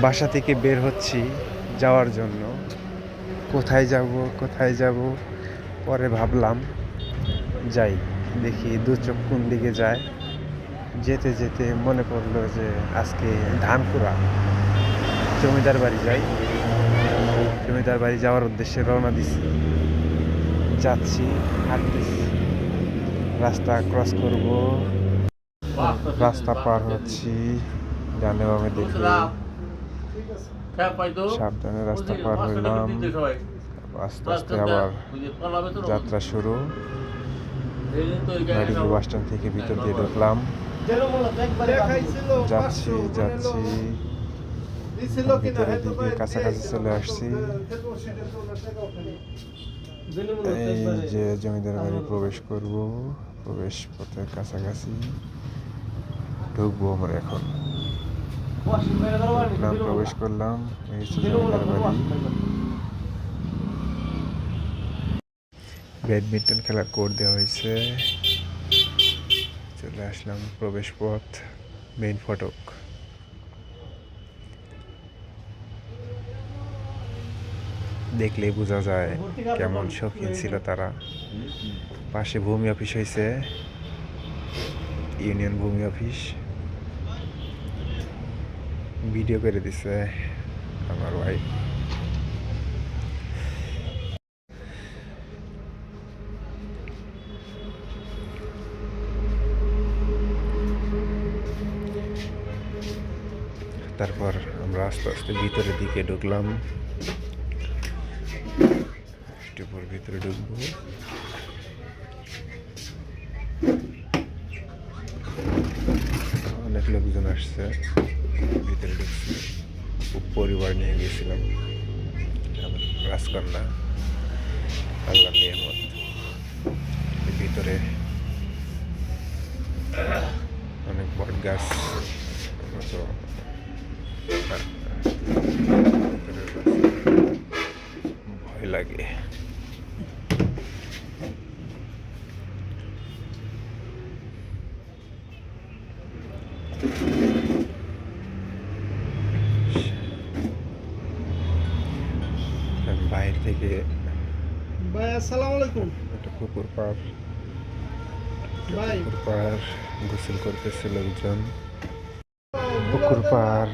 বাসা থেকে বের হচ্ছি যাওয়ার জন্য। কোথায় যাব পরে ভাবলাম যাই, দেখি দু চোখ কোন দিকে যায়। যেতে যেতে মনে পড়লো যে আজকে ধানকুড়া জমিদার বাড়ি যাই। জমিদার বাড়ি যাওয়ার উদ্দেশ্যে রওনা দিছি। যাচ্ছি, হাঁটতেছি, রাস্তা ক্রস করব, রাস্তা পার হচ্ছি, ডানে বামে দেখে সাবধানে রাস্তা পার হইলাম। আস্তে আস্তে আবার যাত্রা শুরু। মেডিকেল বাস স্ট্যান্ড থেকে ভিতর দিয়ে ঢুকলাম। যাচ্ছি ভিতরের দিকে কাছাকাছি চলে আসছি। এই যে জমিদার বাড়ি প্রবেশ করব, প্রবেশ পথের কাছাকাছি ঢুকবো আমরা এখন। প্রবেশ করলাম, এই হচ্ছে জমিদার বাড়ি। ব্যাডমিন্টন খেলার কোর্ট দেওয়া হয়েছে। চলে আসলাম প্রবেশ পথ, মেইন ফটক। দেখলেই বোঝা যায় কেমন শৌখিন ছিল তারা। পাশে ভূমি অফিস হয়েছে, ইউনিয়ন ভূমি অফিস। ভিডিও করে দিছে আমার ভাই। তারপর আমরা আস্তে আস্তে ভিতরের দিকে ঢুকলাম। ভিতরে ঢুকবো। অনেক লোকজন আসছে, ভিতরে ঢুকছে। পরিবার নিয়ে গেছিলাম, রাজকন্যা, আল্লাহ নিয়ামত। ভিতরে অনেক বট গাছ, ভয় লাগে। বাইরে থেকে ভাই আসসালামু আলাইকুম। একটা পুকুর পাড় গোসল করতেছে লোকজন। পুকুর পাড়,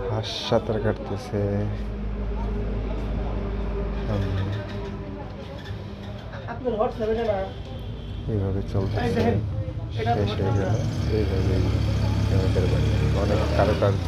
হাঁস সাঁতার কাটতেছে। এইভাবে চলতেছে, শেষ হয়ে গেল এইভাবে। অনেক কারুকার্য।